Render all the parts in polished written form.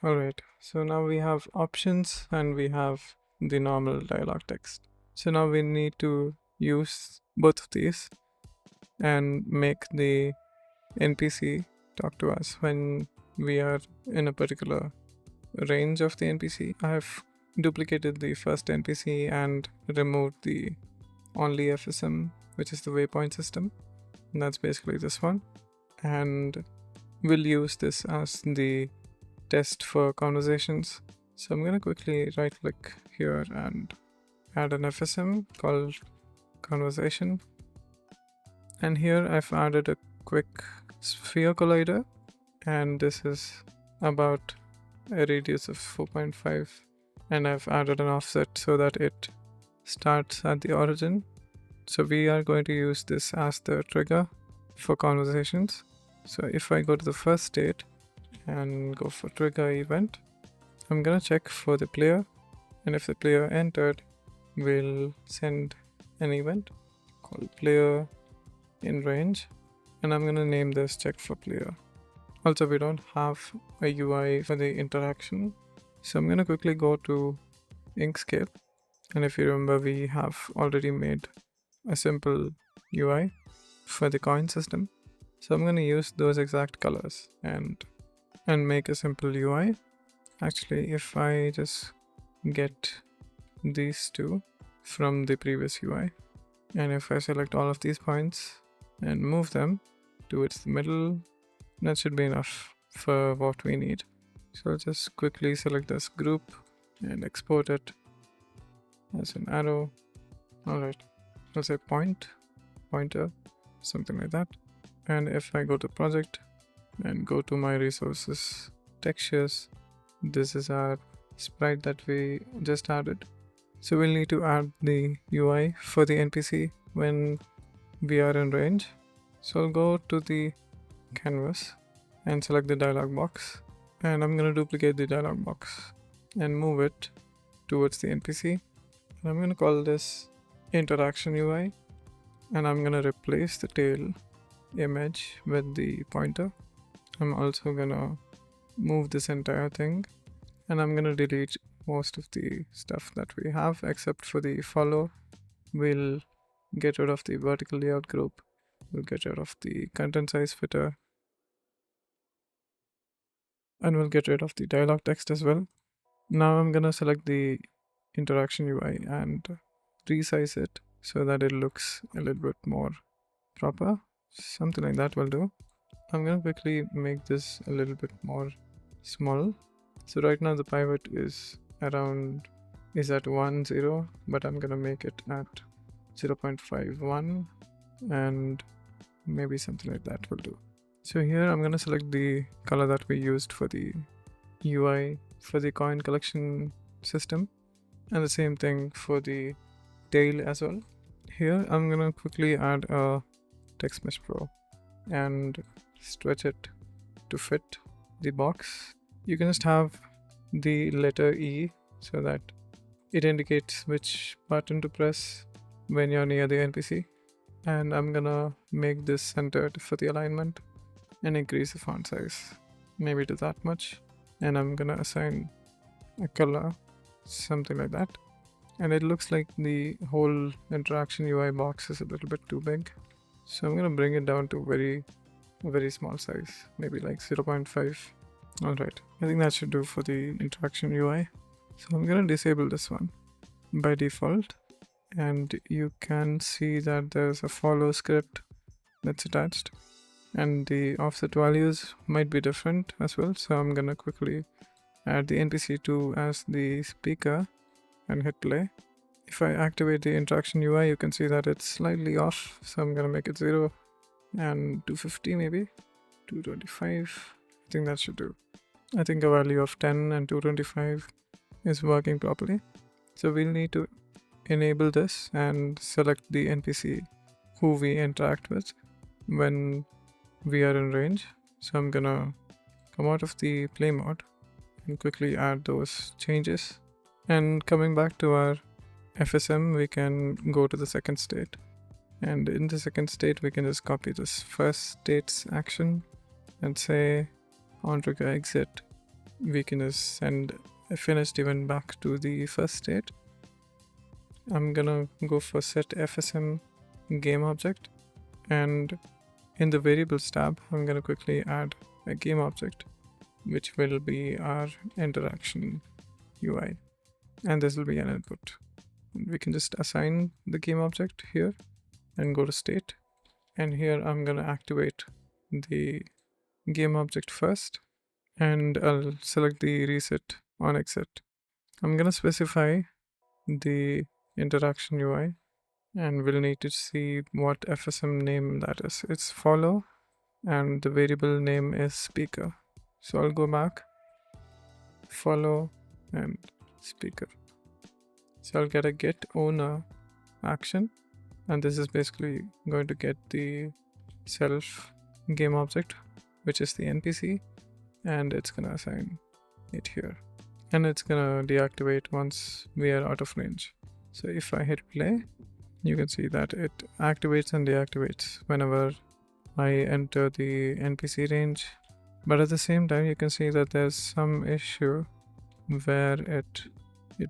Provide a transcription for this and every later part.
Alright, so now we have options and we have the normal dialog text. So now we need to use both of these and make the NPC talk to us when we are in a particular range of the NPC. I have duplicated the first NPC and removed the only FSM, which is the waypoint system. And that's basically this one. And we'll use this as the test for conversations. So I'm gonna quickly right click here and add an FSM called conversation. And here I've added a quick sphere collider, and this is about a radius of 4.5, and I've added an offset so that it starts at the origin. So we are going to use this as the trigger for conversations. So if I go to the first state and go for trigger event, I'm gonna check for the player, and if the player entered, we'll send an event called player in range, and I'm gonna name this check for player. Also, we don't have a UI for the interaction, so I'm gonna quickly go to Inkscape, and if you remember, we have already made a simple UI for the coin system. So I'm gonna use those exact colors and make a simple UI. Actually, if I just get these two from the previous UI, and if I select all of these points and move them towards the middle, that should be enough for what we need. So I'll just quickly select this group and export it as an arrow. Alright, I'll say pointer, something like that. And if I go to project and go to my resources, textures, this is our sprite that we just added. So we'll need to add the UI for the NPC when we are in range. So I'll go to the canvas and select the dialog box, and I'm going to duplicate the dialog box and move it towards the NPC. And I'm going to call this interaction UI, and I'm going to replace the tail image with the pointer. I'm also going to move this entire thing, and I'm going to delete most of the stuff that we have except for the follow. We'll get rid of the vertical layout group. We'll get rid of the content size fitter, and we'll get rid of the dialog text as well. Now I'm gonna select the interaction UI and resize it so that it looks a little bit more proper. Something like that will do. I'm gonna quickly make this a little bit more small. So right now the pivot is at 1 0, but I'm gonna make it at 0.51, and maybe something like that will do. So here I'm gonna select the color that we used for the UI for the coin collection system, and the same thing for the tail as well. Here I'm gonna quickly add a text mesh pro and stretch it to fit the box. You can just have the letter E so that it indicates which button to press when you're near the NPC. And I'm gonna make this centered for the alignment and increase the font size maybe to that much, and I'm gonna assign a color, something like that. And it looks like the whole interaction UI box is a little bit too big, so I'm gonna bring it down to very small size, maybe like 0.5. Alright, I think that should do for the interaction UI. So I'm gonna disable this one by default, and you can see that there's a follow script that's attached, and the offset values might be different as well. So I'm gonna quickly add the NPC2 as the speaker and hit play. If I activate the interaction UI, you can see that it's slightly off, so I'm gonna make it 0 and 250, maybe 225. I think that should do. I think a value of 10 and 225 is working properly. So we'll need to enable this and select the NPC who we interact with when we are in range. So I'm gonna come out of the play mode and quickly add those changes. And coming back to our FSM, we can go to the second state. And in the second state, we can just copy this first state's action and say on trigger exit, we can just send a finished event back to the first state. I'm gonna go for set FSM game object, and in the variables tab, I'm gonna quickly add a game object, which will be our interaction UI, and this will be an input. We can just assign the game object here and go to state, and here I'm gonna activate the game object first, and I'll select the reset on exit. I'm gonna specify the interaction UI, and we'll need to see what FSM name that is. It's follow, and the variable name is speaker. So I'll go back, follow, and speaker. So I'll get a get owner action, and this is basically going to get the self game object, which is the NPC, and it's gonna assign it here, and it's gonna deactivate once we are out of range. So if I hit play, you can see that it activates and deactivates whenever I enter the NPC range. But at the same time, you can see that there's some issue where it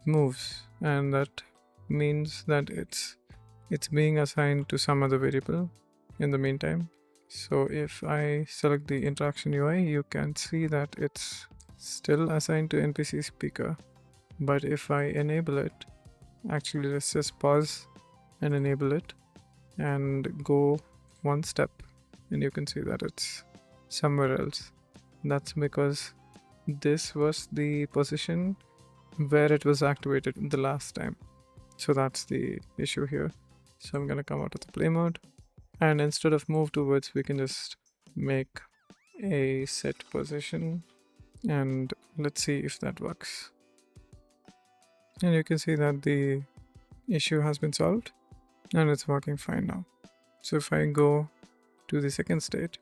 moves, and that means that it's being assigned to some other variable in the meantime. So if I select the interaction UI, you can see that it's still assigned to NPC speaker. But if I enable it, actually let's just pause and enable it and go one step, and you can see that it's somewhere else. That's because this was the position where it was activated the last time. So that's the issue here. So I'm gonna come out of the play mode, and instead of move towards, we can just make a set position, and let's see if that works. And you can see that the issue has been solved and it's working fine now. So if I go to the second state,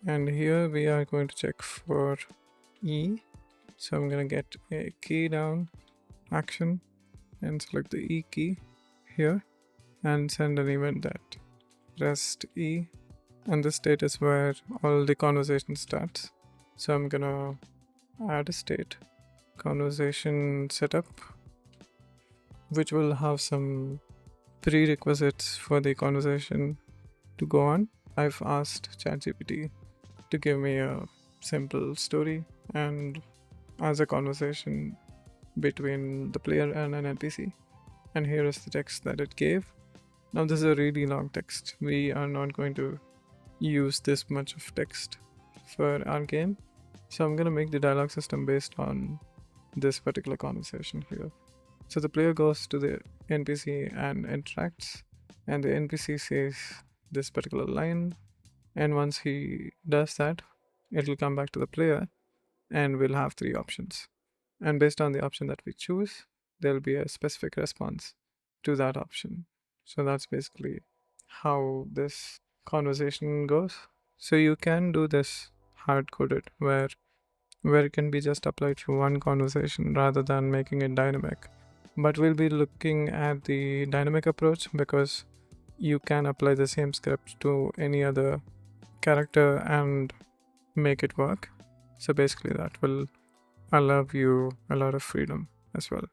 and here we are going to check for E. So I'm going to get a key down action and select the E key here and send an event that rest E, and this state is where all the conversation starts. So I'm gonna add a state, conversation setup, which will have some prerequisites for the conversation to go on. I've asked ChatGPT to give me a simple story and as a conversation between the player and an NPC. And here is the text that it gave. Now this is a really long text. We are not going to use this much of text for our game. So I'm going to make the dialogue system based on this particular conversation here. So the player goes to the NPC and interacts, and the NPC says this particular line, and once he does that, it will come back to the player and we'll have 3 options. And based on the option that we choose, there'll be a specific response to that option. So that's basically how this conversation goes. So you can do this hard-coded where it can be just applied to one conversation rather than making it dynamic. But we'll be looking at the dynamic approach because you can apply the same script to any other character and make it work. So basically that will allow you a lot of freedom as well.